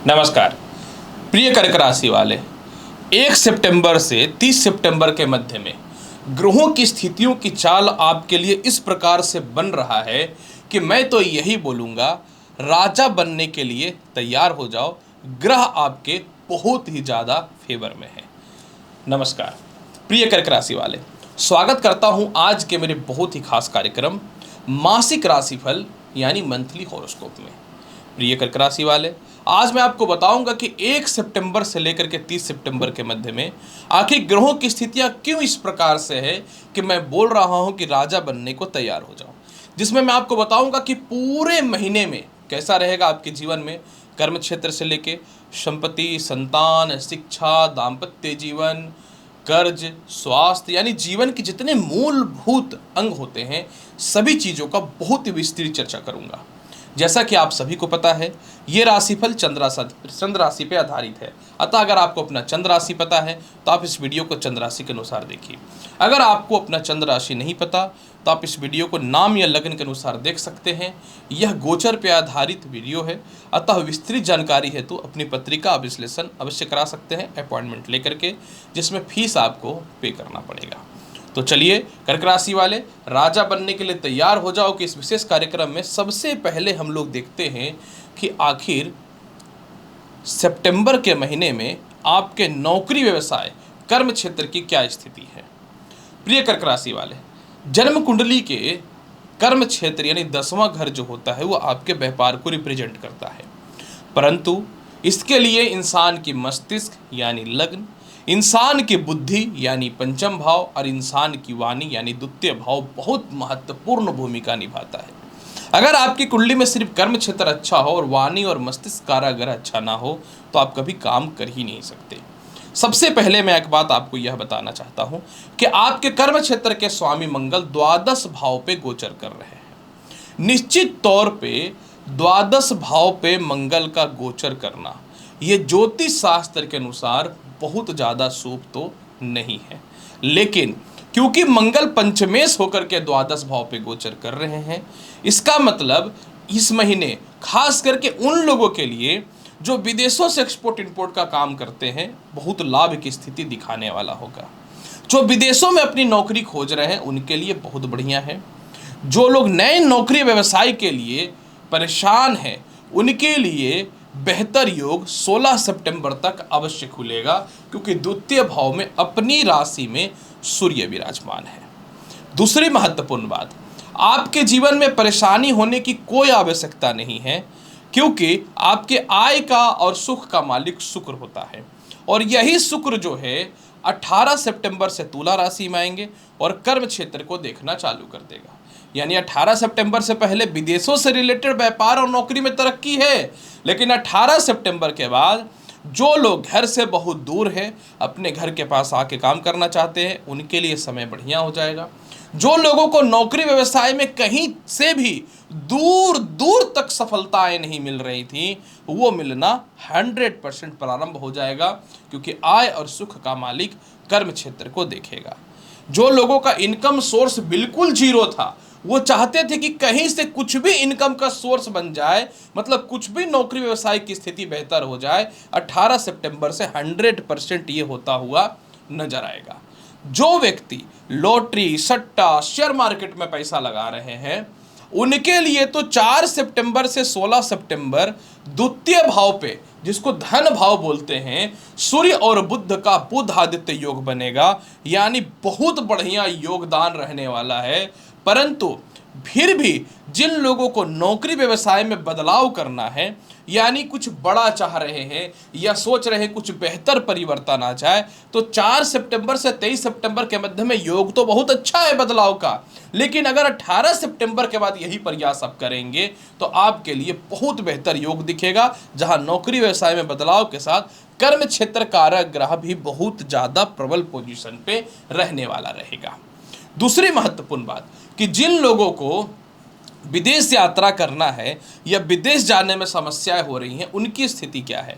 नमस्कार प्रिय कर्क राशि वाले, 1 सितंबर से 30 सितंबर के मध्य में ग्रहों की स्थितियों की चाल आपके लिए इस प्रकार से बन रहा है कि मैं तो यही बोलूँगा, राजा बनने के लिए तैयार हो जाओ। ग्रह आपके बहुत ही ज़्यादा फेवर में है। नमस्कार प्रिय कर्क राशि वाले, स्वागत करता हूँ आज के मेरे बहुत ही खास कार्यक्रम मासिक राशिफल यानी मंथली हॉरोस्कोप में। प्रिय कर्क राशि वाले, आज मैं आपको बताऊंगा कि 1 सितंबर से लेकर के 30 सितंबर के मध्य में आखिर ग्रहों की स्थितियां क्यों इस प्रकार से है कि मैं बोल रहा हूं कि राजा बनने को तैयार हो जाओ। जिसमें मैं आपको बताऊंगा कि पूरे महीने में कैसा रहेगा आपके जीवन में, कर्म क्षेत्र से लेके संपत्ति, संतान, शिक्षा, दाम्पत्य जीवन, कर्ज, स्वास्थ्य यानी जीवन के जितने मूलभूत अंग होते हैं सभी चीज़ों का बहुत ही विस्तृत चर्चा करूंगा। जैसा कि आप सभी को पता है, ये राशिफल चंद्र राशि पे आधारित है। अतः अगर आपको अपना चंद्र राशि पता है तो आप इस वीडियो को चंद्र राशि के अनुसार देखिए। अगर आपको अपना चंद्र राशि नहीं पता तो आप इस वीडियो को नाम या लग्न के अनुसार देख सकते हैं। यह गोचर पे आधारित वीडियो है, अतः विस्तृत जानकारी हेतु अपनी पत्रिका विश्लेषण अवश्य करा सकते हैं अपॉइंटमेंट लेकर के, जिसमें फीस आपको पे करना पड़ेगा। तो चलिए कर्क राशि वाले, राजा बनने के लिए तैयार हो जाओ कि इस विशेष कार्यक्रम में सबसे पहले हम लोग देखते हैं कि आखिर सितंबर के महीने में आपके नौकरी, व्यवसाय, कर्म क्षेत्र की क्या स्थिति है। प्रिय कर्क राशि वाले, जन्म कुंडली के कर्म क्षेत्र यानी 10वां घर जो होता है वो आपके व्यापार को रिप्रेजेंट करता है, परंतु इसके लिए इंसान की मस्तिष्क यानी लग्न, इंसान की बुद्धि यानी पंचम भाव और इंसान की वाणी यानी द्वितीय भाव बहुत महत्वपूर्ण भूमिका निभाता है। अगर आपकी कुंडली में सिर्फ कर्म क्षेत्र अच्छा हो और वाणी और मस्तिष्क कारागर अच्छा ना हो तो आप कभी काम कर ही नहीं सकते। सबसे पहले मैं एक बात आपको यह बताना चाहता हूं कि आपके कर्म क्षेत्र के स्वामी मंगल द्वादश भाव पे गोचर कर रहे हैं। निश्चित तौर पे द्वादश भाव पे मंगल का गोचर करना ये ज्योतिष शास्त्र के अनुसार बहुत ज़्यादा शुभ तो नहीं है, लेकिन क्योंकि मंगल पंचमेश होकर के द्वादश भाव पे गोचर कर रहे हैं, इसका मतलब इस महीने खास करके उन लोगों के लिए जो विदेशों से एक्सपोर्ट इंपोर्ट का काम करते हैं बहुत लाभ की स्थिति दिखाने वाला होगा। जो विदेशों में अपनी नौकरी खोज रहे हैं उनके लिए बहुत बढ़िया है। जो लोग नए नौकरी व्यवसाय के लिए परेशान हैं उनके लिए बेहतर योग 16 सितंबर तक अवश्य खुलेगा, क्योंकि द्वितीय भाव में अपनी राशि में सूर्य विराजमान है। दूसरी महत्वपूर्ण बात, आपके जीवन में परेशानी होने की कोई आवश्यकता नहीं है, क्योंकि आपके आय का और सुख का मालिक शुक्र होता है, और यही शुक्र जो है 18 सितंबर से तुला राशि में आएंगे और कर्म क्षेत्र को देखना चालू कर देगा। यानी 18 सितंबर से पहले विदेशों से रिलेटेड व्यापार और नौकरी में तरक्की है, लेकिन 18 सितंबर के बाद जो लोग घर से बहुत दूर हैं, अपने घर के पास आके काम करना चाहते हैं, उनके लिए समय बढ़िया हो जाएगा। जो लोगों को नौकरी व्यवसाय में कहीं से भी दूर दूर तक सफलताएं नहीं मिल रही थी, वो मिलना 100% प्रारंभ हो जाएगा, क्योंकि आय और सुख का मालिक कर्म क्षेत्र को देखेगा। जो लोगों का इनकम सोर्स बिल्कुल जीरो था, वो चाहते थे कि कहीं से कुछ भी इनकम का सोर्स बन जाए, मतलब कुछ भी नौकरी व्यवसाय की स्थिति बेहतर हो जाए, 18 सितंबर से 100% ये होता हुआ नजर आएगा। जो व्यक्ति लॉटरी, सट्टा, शेयर मार्केट में पैसा लगा रहे हैं उनके लिए तो 4 सितंबर से 16 सितंबर द्वितीय भाव पे, जिसको धन भाव बोलते हैं, सूर्य और बुध का बुध आदित्य योग बनेगा, यानी बहुत बढ़िया योगदान रहने वाला है। परंतु फिर भी जिन लोगों को नौकरी व्यवसाय में बदलाव करना है, यानी कुछ बड़ा चाह रहे हैं या सोच रहे हैं कुछ बेहतर परिवर्तन आ जाए, तो 4 सितंबर से 23 सितंबर के मध्य में योग तो बहुत अच्छा है बदलाव का, लेकिन अगर 18 सितंबर के बाद यही प्रयास आप करेंगे तो आपके लिए बहुत बेहतर योग दिखेगा, जहां नौकरी व्यवसाय में बदलाव के साथ कर्म क्षेत्र कारक ग्रह भी बहुत ज़्यादा प्रबल पोजीशन पे रहने वाला रहेगा। दूसरी महत्वपूर्ण बात कि जिन लोगों को विदेश यात्रा करना है या विदेश जाने में समस्याएं हो रही हैं, उनकी स्थिति क्या है।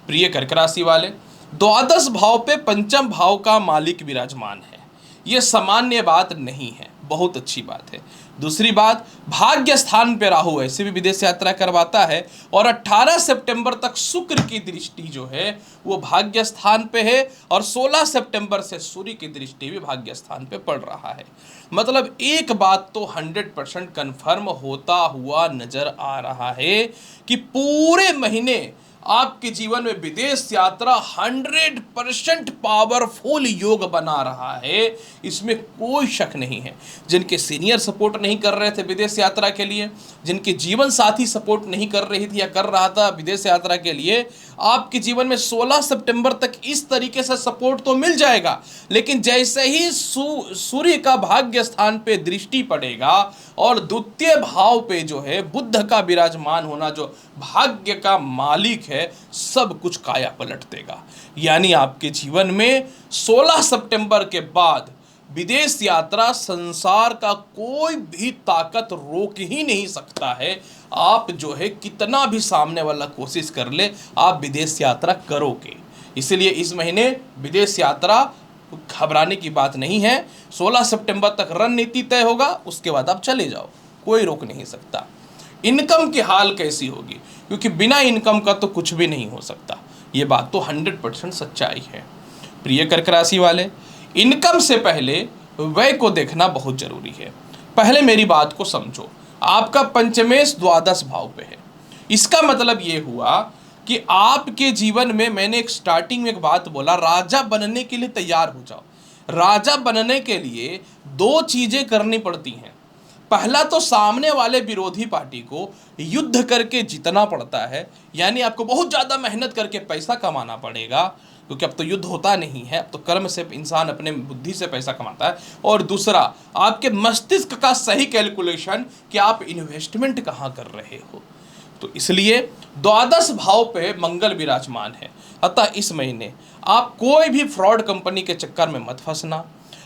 प्रिय कर्क राशि वाले, द्वादश भाव पे पंचम भाव का मालिक विराजमान है। ये सामान्य बात नहीं है, बहुत अच्छी बात है। दूसरी बात, भाग्य स्थान पे राहु ऐसे भी विदेश यात्रा करवाता है और 18 सितंबर तक शुक्र की दृष्टि जो है वो भाग्य स्थान पे है और 16 सितंबर से सूर्य की दृष्टि भी भाग्य स्थान पे पड़ रहा है। मतलब एक बात तो 100% कन्फर्म होता हुआ नजर आ रहा है कि पूरे महीने आपके जीवन में विदेश यात्रा 100% पावरफुल योग बना रहा है, इसमें कोई शक नहीं है। जिनके सीनियर सपोर्ट नहीं कर रहे थे विदेश यात्रा के लिए, जिनके जीवन साथी सपोर्ट नहीं कर रही थी या कर रहा था विदेश यात्रा के लिए, आपके जीवन में 16 सितंबर तक इस तरीके से सपोर्ट तो मिल जाएगा। लेकिन जैसे ही सूर्य का भाग्य स्थान पे दृष्टि पड़ेगा और द्वितीय भाव पे जो है बुध का विराजमान होना, जो भाग्य का मालिक है, सब कुछ काया पलट देगा। यानी आपके जीवन में 16 सितंबर के बाद विदेश यात्रा संसार का कोई भी ताकत रोक ही नहीं सकता है। आप जो है कितना भी सामने वाला कोशिश कर ले, आप विदेश यात्रा करोगे। इसलिए इस महीने विदेश यात्रा घबराने की बात नहीं है। 16 सितंबर तक रणनीति तय होगा, उसके बाद आप चले जाओ, कोई रोक नहीं सकता। इनकम की हाल कैसी होगी, क्योंकि बिना इनकम का तो कुछ भी नहीं हो सकता। ये बात तो 100% सच्चाई है। प्रिय कर्क राशि वाले, इनकम से पहले व्यय को देखना बहुत जरूरी है। पहले मेरी बात को समझो। आपका पंचमेश द्वादश भाव पे है। इसका मतलब ये हुआ कि आपके जीवन में, मैंने एक स्टार्टिंग में एक बात बोला, राजा बनने के लिए तैयार हो जाओ। राजा बनने के लिए दो चीजें करनी पड़ती हैं। पहला तो सामने वाले विरोधी पार्टी को युद्ध करके जीतना पड़ता है, यानी आपको बहुत ज्यादा मेहनत करके पैसा कमाना पड़ेगा, क्योंकि अब तो युद्ध होता नहीं है, अब तो कर्म से इंसान अपने बुद्धि से पैसा कमाता है। और दूसरा, आपके मस्तिष्क का सही कैलकुलेशन कि आप इन्वेस्टमेंट कहाँ कर रहे हो। तो इसलिए द्वादश भाव पे मंगल विराजमान है। अतः इस महीने आप कोई भी फ्रॉड कंपनी के चक्कर में मत फंसना।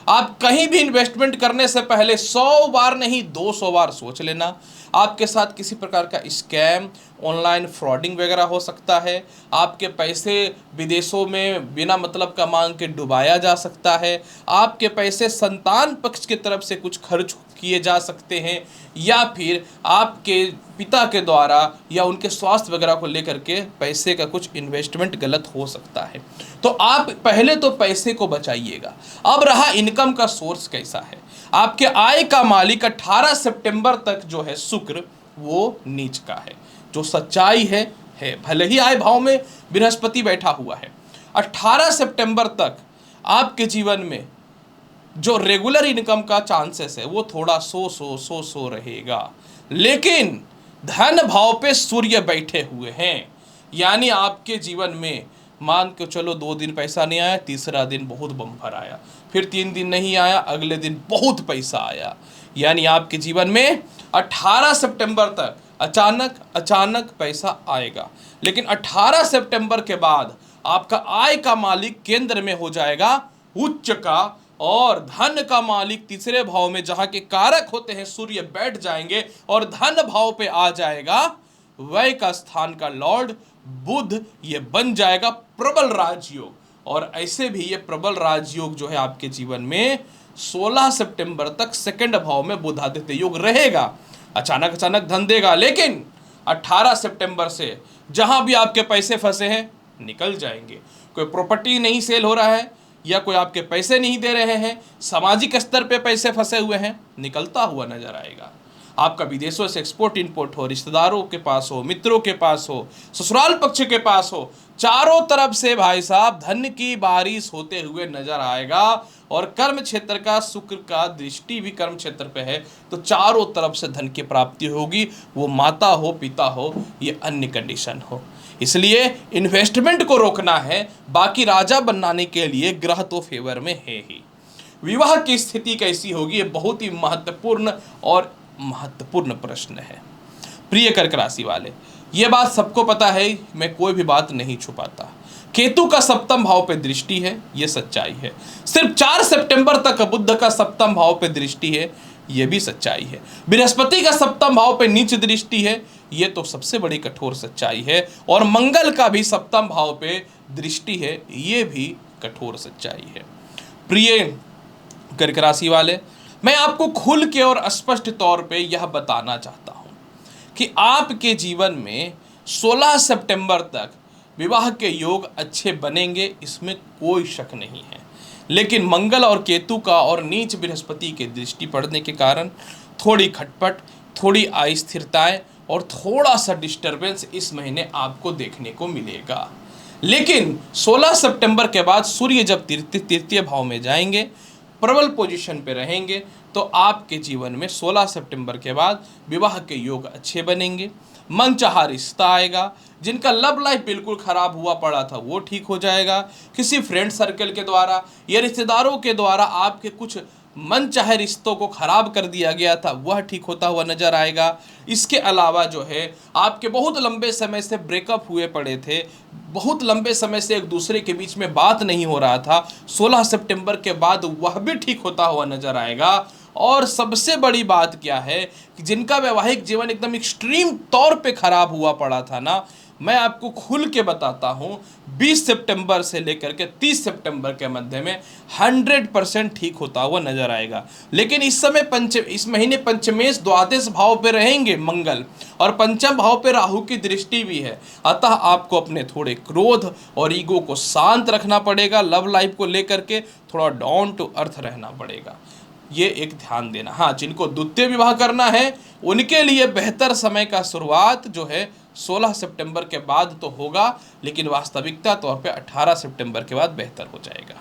आप कहीं भी इन्वेस्टमेंट करने से पहले 100 बार नहीं 200 बार सोच लेना। आपके साथ किसी प्रकार का स्कैम, ऑनलाइन फ्रॉडिंग वगैरह हो सकता है। आपके पैसे विदेशों में बिना मतलब का मांग के डुबाया जा सकता है। आपके पैसे संतान पक्ष की तरफ से कुछ खर्च किए जा सकते हैं, या फिर आपके पिता के द्वारा या उनके स्वास्थ्य वगैरह को लेकर के पैसे का कुछ इन्वेस्टमेंट गलत हो सकता है। तो आप पहले तो पैसे को बचाइएगा। अब रहा इनकम का सोर्स कैसा है। आपके आय का मालिक 18 सितंबर तक जो है शुक्र, वो नीच का है। जो सच्चाई है भले ही आय भाव में बृहस्पति बैठा हुआ है, 18 सितंबर तक आपके जीवन में जो रेगुलर इनकम का चांसेस है वो थोड़ा सो रहेगा। लेकिन धन भाव पे सूर्य बैठे हुए हैं, यानी आपके जीवन में मान के चलो 2 दिन पैसा नहीं आया, तीसरा दिन बहुत बम्पर आया, फिर 3 दिन नहीं आया, अगले दिन बहुत पैसा आया। यानी आपके जीवन में 18 सितंबर तक अचानक पैसा आएगा। लेकिन 18 सितंबर के बाद आपका आय का मालिक केंद्र में हो जाएगा उच्च का, और धन का मालिक तीसरे भाव में जहां के कारक होते हैं सूर्य बैठ जाएंगे, और धन भाव पे आ जाएगा व्यय का स्थान का लॉर्ड बुध। ये बन जाएगा प्रबल राजयोग। और ऐसे भी ये प्रबल राजयोग जो है आपके जीवन में 16 सितंबर तक सेकंड भाव में बुधादित्य योग रहेगा। अचानक धन देगा, लेकिन 18 सितंबर से जहां भी आपके पैसे फंसे हैं निकल जाएंगे। कोई प्रॉपर्टी नहीं सेल हो रहा है, या कोई आपके पैसे नहीं दे रहे हैं, सामाजिक स्तर पे पैसे फंसे हुए हैं, निकलता हुआ नजर आएगा। आपका विदेशों से एक्सपोर्ट इंपोर्ट हो, रिश्तेदारों के पास हो, मित्रों के पास हो, ससुराल पक्ष के पास हो, चारों तरफ से भाई साहब धन की बारिश होते हुए नजर आएगा। और कर्म क्षेत्र का शुक्र का दृष्टि भी कर्म क्षेत्र पे है, तो चारों तरफ से धन की प्राप्ति होगी। वो माता हो, पिता हो, ये अन्य कंडीशन हो। इसलिए इन्वेस्टमेंट को रोकना है, बाकी राजा बनाने के लिए ग्रह तो फेवर में है ही। विवाह की स्थिति कैसी होगी, ये बहुत ही महत्वपूर्ण प्रश्न है। प्रिय कर्क राशि वाले, ये बात सबको पता है, मैं कोई भी बात नहीं छुपाता। केतु का सप्तम भाव पे दृष्टि है, ये सच्चाई है। सिर्फ 4 सितंबर तक बुध का सप्तम भाव पे दृष्टि है, ये भी सच्चाई है। बृहस्पति का सप्तम भाव पे नीच दृष्टि है, ये तो सबसे बड़ी कठोर सच्चाई है। और मंगल का भी सप्तम भाव पे दृष्टि है, ये भी कठोर सच्चाई है। प्रिय कर्क राशि वाले, मैं आपको खुल के और स्पष्ट तौर पे यह बताना चाहता हूँ कि आपके जीवन में 16 सितंबर तक विवाह के योग अच्छे बनेंगे, इसमें कोई शक नहीं है। लेकिन मंगल और केतु का और नीच बृहस्पति के दृष्टि पड़ने के कारण थोड़ी खटपट, थोड़ी अस्थिरताएं और थोड़ा सा डिस्टरबेंस इस महीने आपको देखने को मिलेगा। लेकिन 16 सितंबर के बाद सूर्य जब तृतीय भाव में जाएंगे, प्रबल पोजीशन पे रहेंगे, तो आपके जीवन में 16 सितंबर के बाद विवाह के योग अच्छे बनेंगे, मनचाहा रिश्ता आएगा, जिनका लव लाइफ बिल्कुल खराब हुआ पड़ा था वो ठीक हो जाएगा, किसी फ्रेंड सर्कल के द्वारा या रिश्तेदारों के द्वारा आपके कुछ मन चाहे रिश्तों को खराब कर दिया गया था वह ठीक होता हुआ नजर आएगा। इसके अलावा जो है आपके बहुत लंबे समय से ब्रेकअप हुए पड़े थे, बहुत लंबे समय से एक दूसरे के बीच में बात नहीं हो रहा था, 16 सितंबर के बाद वह भी ठीक होता हुआ नजर आएगा। और सबसे बड़ी बात क्या है कि जिनका वैवाहिक जीवन एकदम एक्सट्रीम तौर पे खराब हुआ पड़ा था ना, मैं आपको खुल के बताता हूँ 20 सितंबर से लेकर के 30 सितंबर के मध्य में 100% ठीक होता हुआ नजर आएगा। लेकिन इस समय इस महीने पंचमेश द्वादश भाव पे रहेंगे मंगल, और पंचम भाव पे राहु की दृष्टि भी है। अतः आपको अपने थोड़े क्रोध और ईगो को शांत रखना पड़ेगा, लव लाइफ को लेकर के थोड़ा डाउन टू अर्थ रहना पड़ेगा, ये एक ध्यान देना। हाँ, जिनको द्वितीय विवाह करना है उनके लिए बेहतर समय का शुरुआत जो है 16 सितंबर के बाद तो होगा, लेकिन वास्तविकता तौर पे 18 सितंबर के बाद बेहतर हो जाएगा।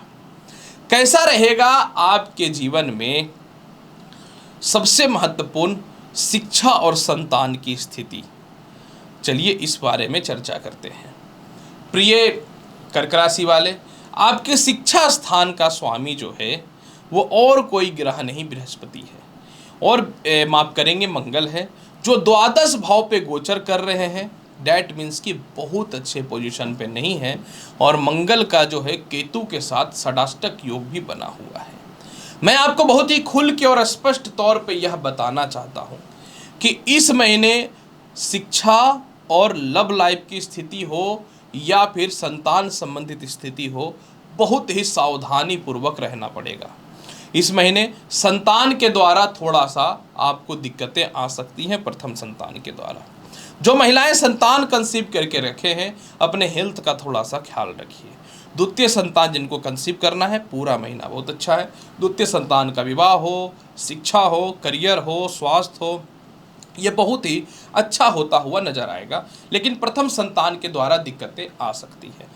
कैसा रहेगा आपके जीवन में? सबसे महत्वपूर्ण शिक्षा और संतान की स्थिति, चलिए इस बारे में चर्चा करते हैं। प्रिय कर्क राशि वाले, आपके शिक्षा स्थान का स्वामी जो है वो और कोई ग्रह नहीं बृहस्पति है, और माफ करेंगे मंगल है, जो द्वादश भाव पे गोचर कर रहे हैं। डैट मीन्स कि बहुत अच्छे पोजीशन पे नहीं है, और मंगल का जो है केतु के साथ षडाष्टक योग भी बना हुआ है। मैं आपको बहुत ही खुल के और स्पष्ट तौर पे यह बताना चाहता हूँ कि इस महीने शिक्षा और लव लाइफ की स्थिति हो या फिर संतान संबंधित स्थिति हो, बहुत ही सावधानी पूर्वक रहना पड़ेगा। इस महीने संतान के द्वारा थोड़ा सा आपको दिक्कतें आ सकती हैं। प्रथम संतान के द्वारा जो महिलाएं संतान कंसीव करके रखे हैं, अपने हेल्थ का थोड़ा सा ख्याल रखिए। द्वितीय संतान जिनको कंसीव करना है, पूरा महीना बहुत अच्छा है। द्वितीय संतान का विवाह हो, शिक्षा हो, करियर हो, स्वास्थ्य हो, ये बहुत ही अच्छा होता हुआ नजर आएगा। लेकिन प्रथम संतान के द्वारा दिक्कतें आ सकती है।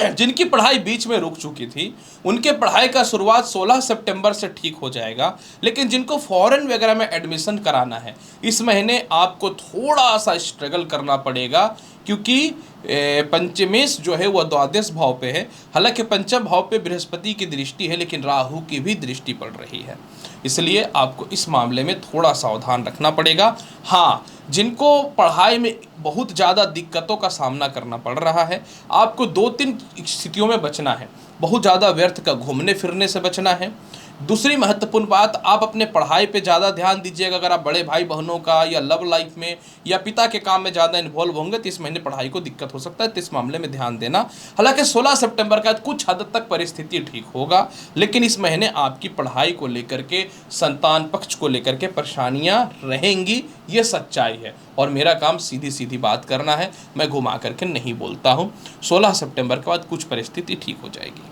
जिनकी पढ़ाई बीच में रुक चुकी थी, उनके पढ़ाई का शुरुआत 16 सितंबर से ठीक हो जाएगा। लेकिन जिनको फॉरेन वगैरह में एडमिशन कराना है, इस महीने आपको थोड़ा सा स्ट्रगल करना पड़ेगा, क्योंकि पंचमेश जो है वह द्वादश भाव पे है। हालांकि पंचम भाव पे बृहस्पति की दृष्टि है, लेकिन राहु की भी दृष्टि पड़ रही है, इसलिए आपको इस मामले में थोड़ा सावधान रखना पड़ेगा। हाँ, जिनको पढ़ाई में बहुत ज़्यादा दिक्कतों का सामना करना पड़ रहा है, आपको 2-3 स्थितियों में बचना है। बहुत ज़्यादा व्यर्थ का घूमने फिरने से बचना है। दूसरी महत्वपूर्ण बात, आप अपने पढ़ाई पे ज़्यादा ध्यान दीजिएगा। अगर आप बड़े भाई बहनों का या लव लाइफ में या पिता के काम में ज़्यादा इन्वॉल्व होंगे तो इस महीने पढ़ाई को दिक्कत हो सकता है, तो इस मामले में ध्यान देना। हालांकि 16 सितंबर का कुछ हद तक परिस्थिति ठीक होगा, लेकिन इस महीने आपकी पढ़ाई को लेकर के, संतान पक्ष को लेकर के परेशानियाँ रहेंगी, ये सच्चाई है। और मेरा काम सीधी सीधी बात करना है, मैं घुमा करके नहीं बोलता हूँ। 16 सितंबर के बाद कुछ परिस्थिति ठीक हो जाएगी।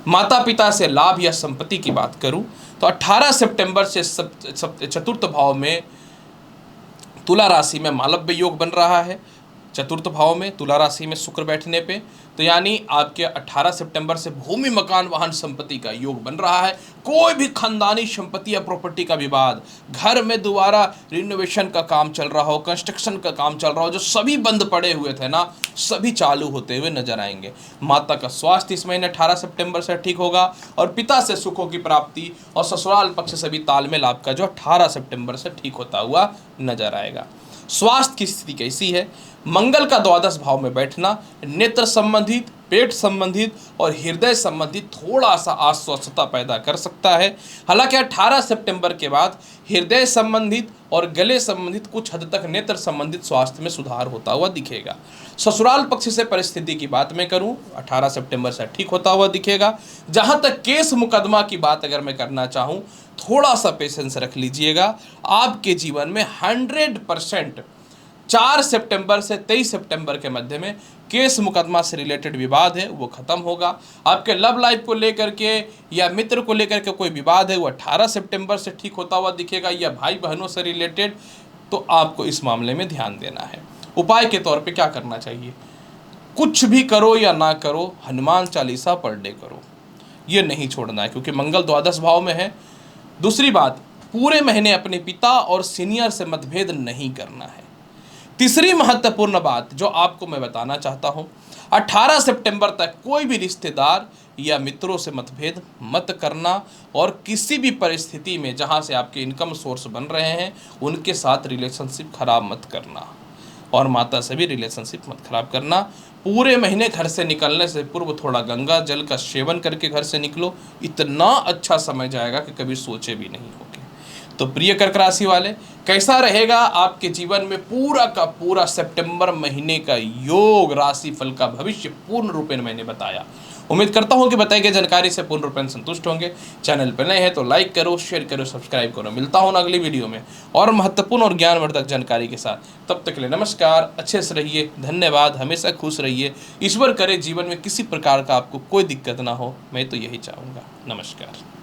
माता पिता से लाभ या संपत्ति की बात करूं तो 18 सितंबर से चतुर्थ भाव में तुला राशि में मालव्य योग बन रहा है। चतुर्थ भाव में तुला राशि में शुक्र बैठने पे, तो यानी आपके 18 सितंबर से भूमि मकान वाहन संपत्ति का योग बन रहा है। कोई भी खानदानी संपत्ति या प्रॉपर्टी का विवाद, घर में दोबारा रिनोवेशन का काम चल रहा हो, कंस्ट्रक्शन का काम चल रहा हो, जो सभी बंद पड़े हुए थे ना, सभी चालू होते हुए नजर आएंगे। माता का स्वास्थ्य इस महीने 18 सितंबर से ठीक होगा, और पिता से सुखों की प्राप्ति और ससुराल पक्ष से भी तालमेल आपका जो 18 सितंबर से ठीक होता हुआ नजर आएगा। स्वास्थ्य की स्थिति कैसी है? मंगल का द्वादश भाव में बैठना नेत्र संबंधित, पेट संबंधित और हृदय संबंधित थोड़ा सा अस्वस्थता पैदा कर सकता है। हालांकि 18 सितंबर के बाद हृदय संबंधित और गले संबंधित कुछ हद तक नेत्र संबंधित स्वास्थ्य में सुधार होता हुआ दिखेगा। ससुराल पक्ष से परिस्थिति की बात मैं करूं, 18 सितंबर से ठीक होता हुआ दिखेगा। जहां तक केस मुकदमा की बात अगर मैं करना चाहूं, थोड़ा सा पेशेंस रख लीजिएगा। आपके जीवन में 100% 4 सितंबर से 23 सितंबर के मध्य में केस मुकदमा से रिलेटेड विवाद है वो खत्म होगा। आपके लव लाइफ को लेकर के या मित्र को लेकर के कोई विवाद है वो 18 सितंबर से ठीक होता हुआ दिखेगा, या भाई बहनों से रिलेटेड, तो आपको इस मामले में ध्यान देना है। उपाय के तौर पे क्या करना चाहिए? कुछ भी करो या ना करो, हनुमान चालीसा पर डे करो, ये नहीं छोड़ना है, क्योंकि मंगल द्वादश भाव में है। दूसरी बात, पूरे महीने अपने पिता और सीनियर से मतभेद नहीं करना है। तीसरी महत्वपूर्ण बात जो आपको मैं बताना चाहता हूं, 18 सितंबर तक कोई भी रिश्तेदार या मित्रों से मतभेद मत करना, और किसी भी परिस्थिति में जहां से आपके इनकम सोर्स बन रहे हैं उनके साथ रिलेशनशिप खराब मत करना, और माता से भी रिलेशनशिप मत खराब करना। पूरे महीने घर से निकलने से पूर्व थोड़ा गंगा जल का सेवन करके घर से निकलो, इतना अच्छा समय जाएगा कि कभी सोचे भी नहीं होगे। तो प्रिय कर्क राशि वाले, कैसा रहेगा आपके जीवन में पूरा का पूरा सितंबर महीने का योग राशि फल का भविष्य पूर्ण रूपेण मैंने बताया। उम्मीद करता हूं कि बताई गई जानकारी से पूर्ण रूपेण संतुष्ट होंगे। चैनल पर नए हैं तो लाइक करो, शेयर करो, सब्सक्राइब करो। मिलता हूं अगली वीडियो में और महत्वपूर्ण और ज्ञानवर्धक जानकारी के साथ। तब तक के लिए नमस्कार, अच्छे से रहिए, धन्यवाद, हमेशा खुश रहिए। ईश्वर करे जीवन में किसी प्रकार का आपको कोई दिक्कत ना हो, मैं तो यही चाहूँगा। नमस्कार।